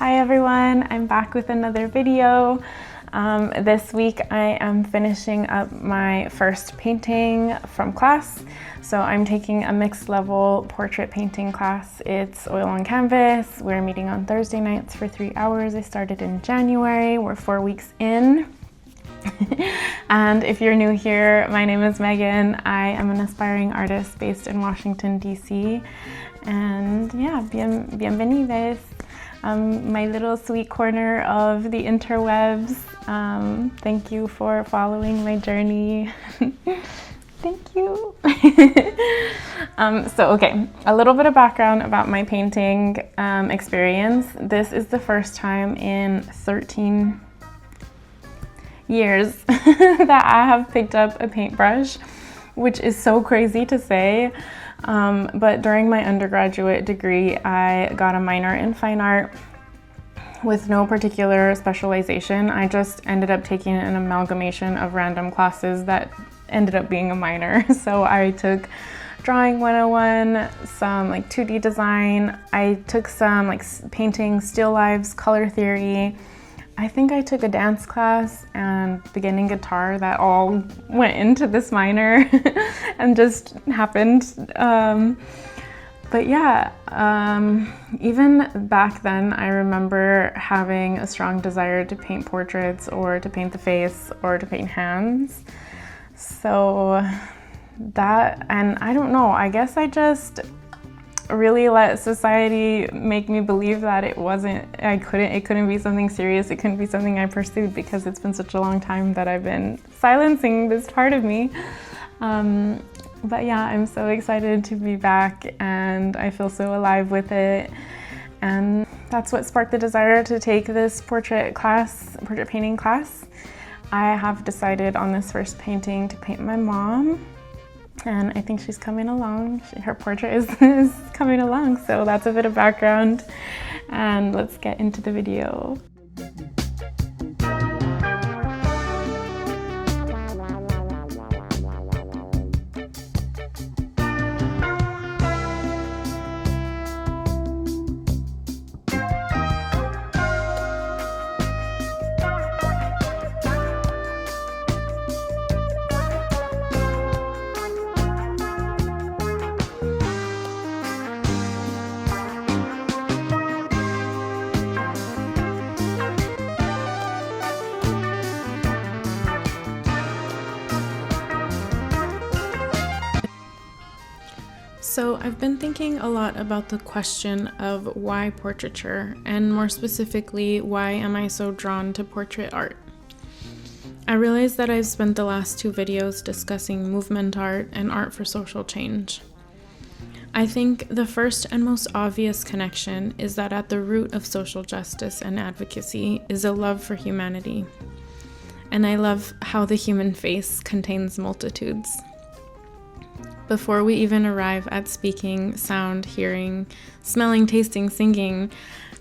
Hi everyone, I'm back with another video. This week I am finishing up my first painting from class. So I'm taking a mixed level portrait painting class. It's oil on canvas. We're meeting on Thursday nights for 3 hours. I started in January. We're 4 weeks in. And if you're new here, my name is Megan. I am an aspiring artist based in Washington, DC. And yeah, bienvenidos. My little sweet corner of the interwebs. Thank you for following my journey. Thank you. Okay, a little bit of background about my painting experience. This is the first time in 13 years that I have picked up a paintbrush, which is so crazy to say. But during my undergraduate degree, I got a minor in fine art with no particular specialization. I just ended up taking an amalgamation of random classes that ended up being a minor. So I took drawing 101, some like 2D design. I took some like painting, still lives, color theory. I think I took a dance class and beginning guitar. That all went into this minor and just happened. But yeah, even back then, I remember having a strong desire to paint portraits or to paint the face or to paint hands. So that, and I don't know, I guess I just really let society make me believe that it couldn't be something serious. It couldn't be something I pursued because it's been such a long time that I've been silencing this part of me. But yeah, I'm so excited to be back and I feel so alive with it. And that's what sparked the desire to take this portrait painting class. I have decided on this first painting to paint my mom. And I think she's coming along. Her portrait is coming along. So that's a bit of background. And let's get into the video. So I've been thinking a lot about the question of why portraiture, and more specifically, why am I so drawn to portrait art? I realize that I've spent the last 2 videos discussing movement art and art for social change. I think the first and most obvious connection is that at the root of social justice and advocacy is a love for humanity. And I love how the human face contains multitudes. Before we even arrive at speaking, sound, hearing, smelling, tasting, singing,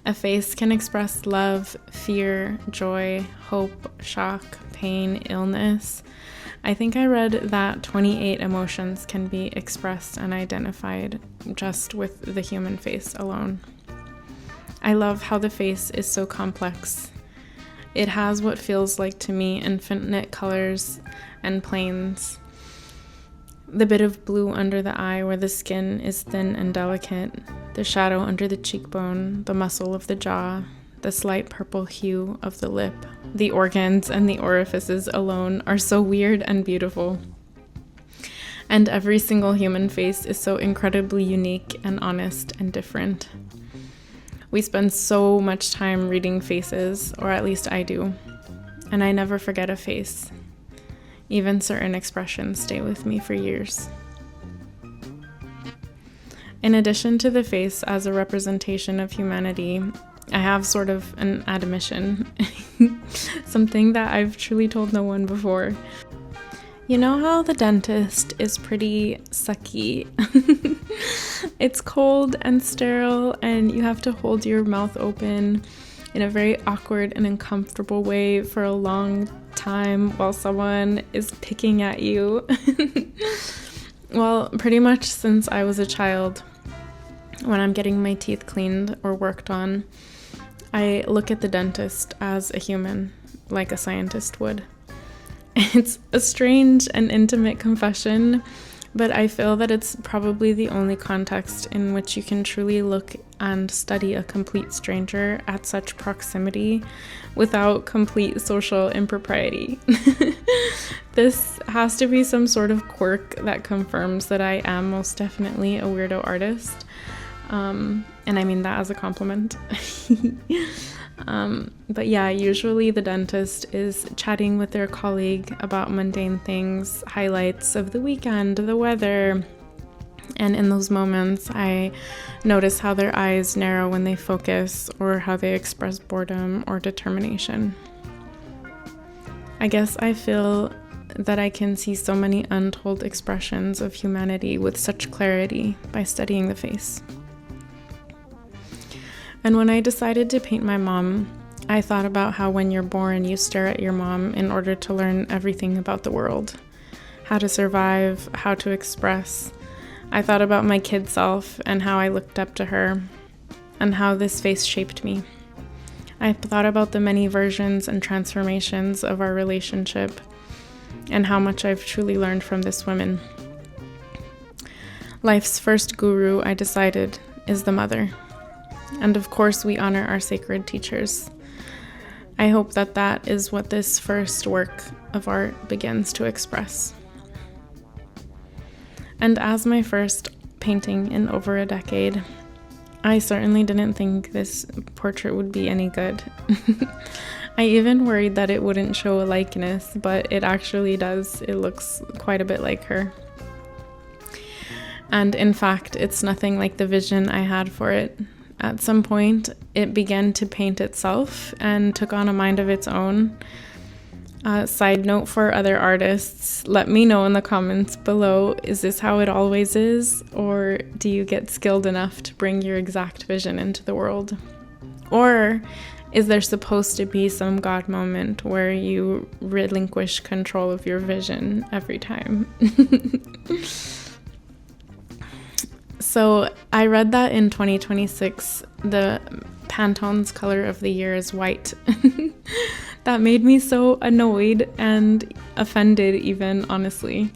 a face can express love, fear, joy, hope, shock, pain, illness. I think I read that 28 emotions can be expressed and identified just with the human face alone. I love how the face is so complex. It has what feels like to me infinite colors and planes. The bit of blue under the eye where the skin is thin and delicate, the shadow under the cheekbone, the muscle of the jaw, the slight purple hue of the lip, the organs and the orifices alone are so weird and beautiful. And every single human face is so incredibly unique and honest and different. We spend so much time reading faces, or at least I do, and I never forget a face. Even certain expressions stay with me for years. In addition to the face as a representation of humanity, I have sort of an admission, something that I've truly told no one before. You know how the dentist is pretty sucky? It's cold and sterile and you have to hold your mouth open in a very awkward and uncomfortable way for a long time while someone is picking at you. Well, pretty much since I was a child, when I'm getting my teeth cleaned or worked on, I look at the dentist as a human, like a scientist would. It's a strange and intimate confession, but I feel that it's probably the only context in which you can truly look and study a complete stranger at such proximity without complete social impropriety. This has to be some sort of quirk that confirms that I am most definitely a weirdo artist. And I mean that as a compliment. But yeah, usually the dentist is chatting with their colleague about mundane things, highlights of the weekend, the weather. And in those moments, I notice how their eyes narrow when they focus, or how they express boredom or determination. I guess I feel that I can see so many untold expressions of humanity with such clarity by studying the face. And when I decided to paint my mom, I thought about how when you're born, you stare at your mom in order to learn everything about the world, how to survive, how to express. I thought about my kid self and how I looked up to her and how this face shaped me. I thought about the many versions and transformations of our relationship and how much I've truly learned from this woman. Life's first guru, I decided, is the mother. And of course, we honor our sacred teachers. I hope that that is what this first work of art begins to express. And as my first painting in over a decade, I certainly didn't think this portrait would be any good. I even worried that it wouldn't show a likeness, but it actually does. It looks quite a bit like her. And in fact, it's nothing like the vision I had for it. At some point, it began to paint itself and took on a mind of its own. Side note for other artists, let me know in the comments below, is this how it always is? Or do you get skilled enough to bring your exact vision into the world? Or is there supposed to be some God moment where you relinquish control of your vision every time? So I read that in 2026, the Pantone's color of the year is white. That made me so annoyed and offended even, honestly.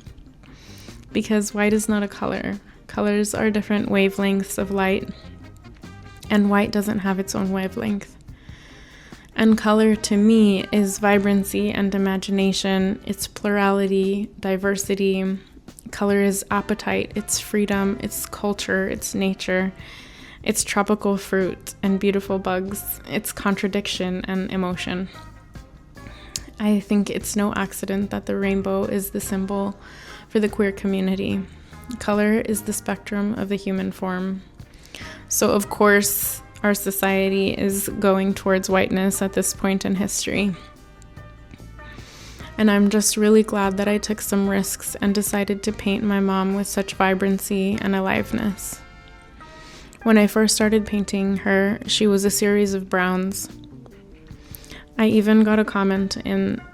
Because white is not a color. Colors are different wavelengths of light, and white doesn't have its own wavelength. And color to me is vibrancy and imagination, it's plurality, diversity. Color is appetite, it's freedom, it's culture, it's nature, it's tropical fruit and beautiful bugs, it's contradiction and emotion. I think it's no accident that the rainbow is the symbol for the queer community. Color is the spectrum of the human form. So of course, our society is going towards whiteness at this point in history. And I'm just really glad that I took some risks and decided to paint my mom with such vibrancy and aliveness. When I first started painting her, she was a series of browns. I even got a comment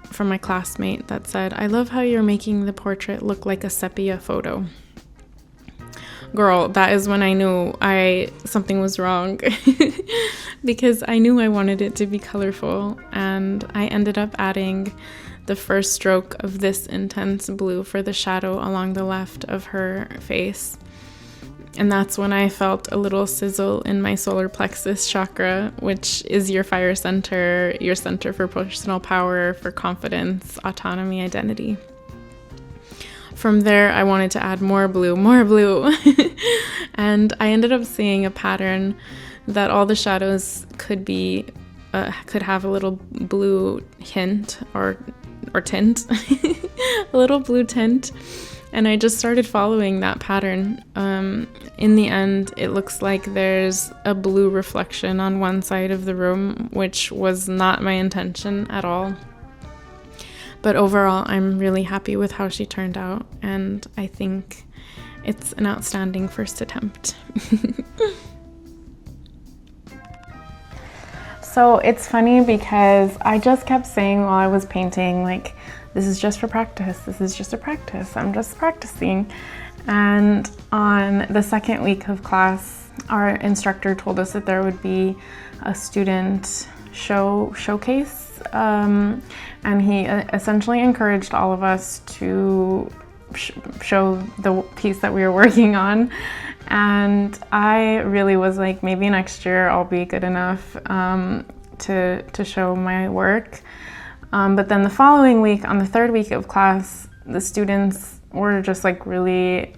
from my classmate that said, "I love how you're making the portrait look like a sepia photo." Girl, that is when I knew something was wrong because I knew I wanted it to be colorful, and I ended up adding the first stroke of this intense blue for the shadow along the left of her face. And that's when I felt a little sizzle in my solar plexus chakra, which is your fire center, your center for personal power, for confidence, autonomy, identity. From there, I wanted to add more blue. And I ended up seeing a pattern that all the shadows could have a little blue hint or tint, a little blue tint. And I just started following that pattern. In the end, it looks like there's a blue reflection on one side of the room, which was not my intention at all. But overall, I'm really happy with how she turned out, and I think it's an outstanding first attempt. So it's funny because I just kept saying while I was painting, like, this is just for practice, this is just a practice, I'm just practicing. And on the second week of class, our instructor told us that there would be a student showcase, and he essentially encouraged all of us to show the piece that we were working on. And I really was like, maybe next year I'll be good enough to show my work. But then the following week, on the third week of class, the students were just like really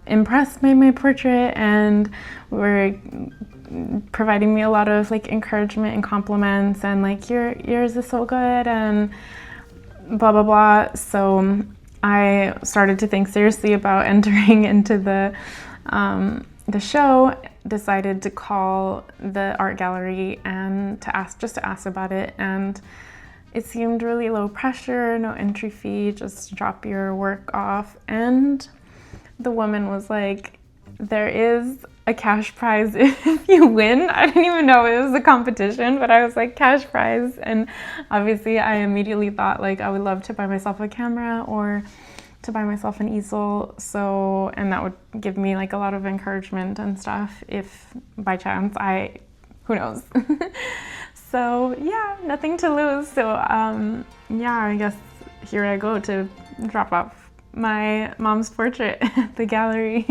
impressed by my portrait and were providing me a lot of like encouragement and compliments and like, yours is so good and blah blah blah. So I started to think seriously about entering into the show, decided to call the art gallery and to ask about it, and it seemed really low pressure, no entry fee, just drop your work off. And the woman was like, there is a cash prize if you win. I didn't even know it was a competition, but I was like, cash prize. And obviously I immediately thought like I would love to buy myself a camera or to buy myself an easel. So, and that would give me like a lot of encouragement and stuff if by chance who knows. So yeah, nothing to lose. So yeah, I guess here I go to drop off my mom's portrait at the gallery.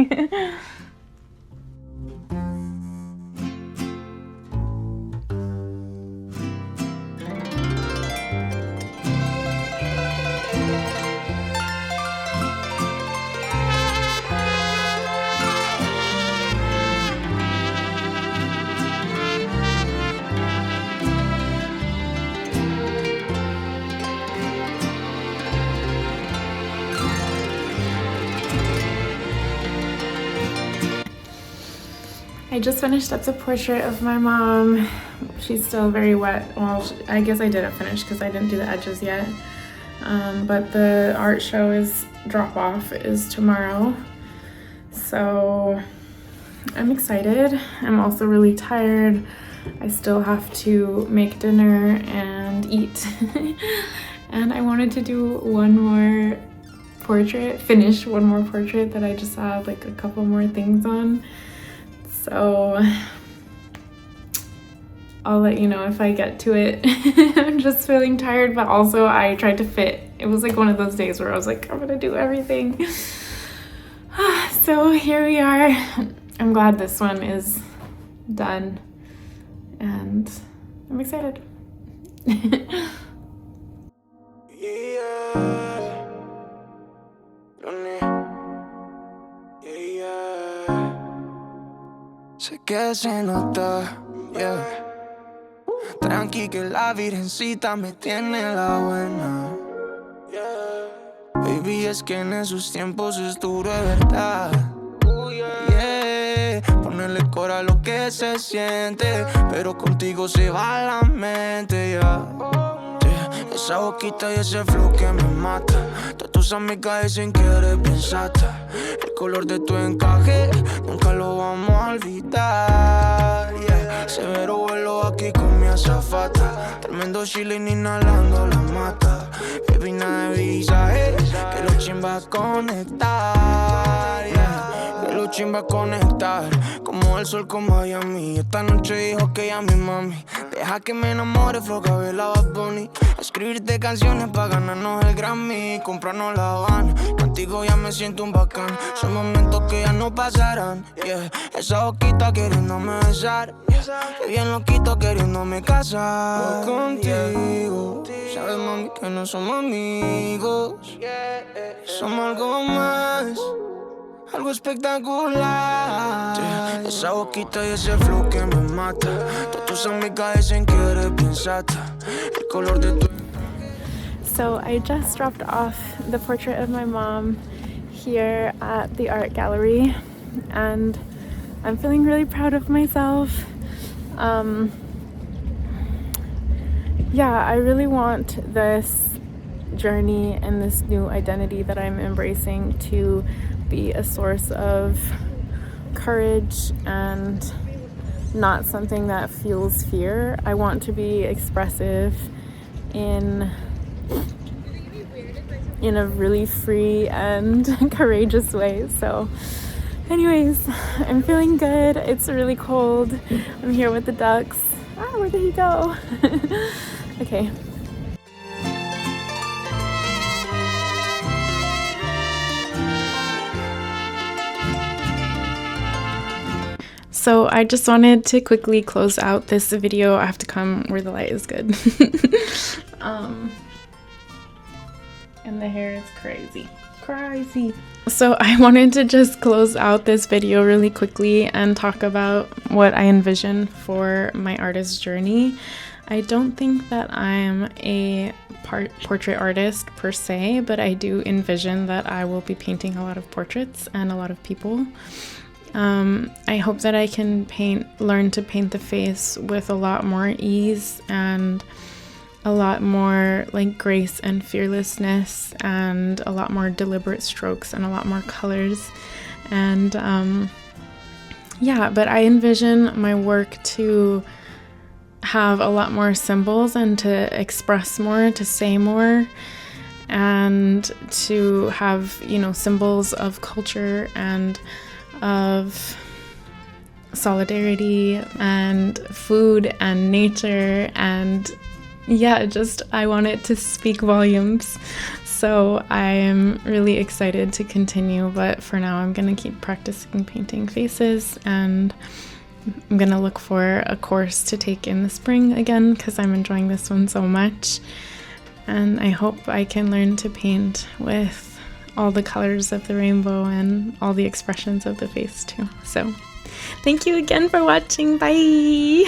I just finished up the portrait of my mom. She's still very wet. Well, I guess I didn't finish because I didn't do the edges yet. But the art show drop-off is tomorrow. So I'm excited. I'm also really tired. I still have to make dinner and eat. And I wanted to do finish one more portrait that I just have like a couple more things on. So I'll let you know if I get to it. I'm just feeling tired, but also I tried to fit. It was like one of those days where I was like, I'm gonna do everything. So here we are. I'm glad this one is done and I'm excited. Sé que se nota, yeah. Tranqui que la virgencita me tiene la buena, yeah. Baby, es que en esos tiempos es duro de verdad, yeah. Ponerle cora a lo que se siente, pero contigo se va la mente, yeah. Esa boquita y ese flow que me mata. Todas tus amigas dicen que eres bien sata. El color de tu encaje nunca lo vamos a olvidar, yeah. Severo vuelo aquí con mi azafata. Tremendo chilling inhalando la mata. Baby, nada de visaje, que lo chimba a conectar, yeah. Que lo chimba a conectar. Como el sol con Miami. Esta noche dijo que ella mi mami. Deja que me enamore, flow Gabriela Bad Bunny. Escribirte canciones pa' ganarnos el Grammy. Comprarnos la Habana, contigo ya me siento un bacán. Son momentos que ya no pasarán, yeah. Esa boquita queriéndome besar, yeah. Que bien loquito queriéndome casar contigo, yeah. Sabes, mami, que no somos amigos, yeah. Somos algo más, algo espectacular, yeah. Esa boquita y ese flow que me mata. Todas tus amigas dicen que eres bien sata. El color de tu... So I just dropped off the portrait of my mom here at the art gallery and I'm feeling really proud of myself. Yeah, I really want this journey and this new identity that I'm embracing to be a source of courage and not something that fuels fear. I want to be expressive in in a really free and courageous way. So anyways, I'm feeling good. It's really cold. I'm here with the ducks. Where did he go? Okay. So I just wanted to quickly close out this video. I have to come where the light is good. And the hair is crazy. So I wanted to just close out this video really quickly and talk about what I envision for my artist journey. I don't think that I'm a portrait artist per se, but I do envision that I will be painting a lot of portraits and a lot of people. I hope that I can learn to paint the face with a lot more ease and a lot more like grace and fearlessness and a lot more deliberate strokes and a lot more colors. And but I envision my work to have a lot more symbols and to express more, to say more, and to have, symbols of culture and of solidarity and food and nature, and I want it to speak volumes. So I am really excited to continue, but for now I'm gonna keep practicing painting faces, and I'm gonna look for a course to take in the spring again because I'm enjoying this one so much, and I hope I can learn to paint with all the colors of the rainbow and all the expressions of the face too. So thank you again for watching. Bye.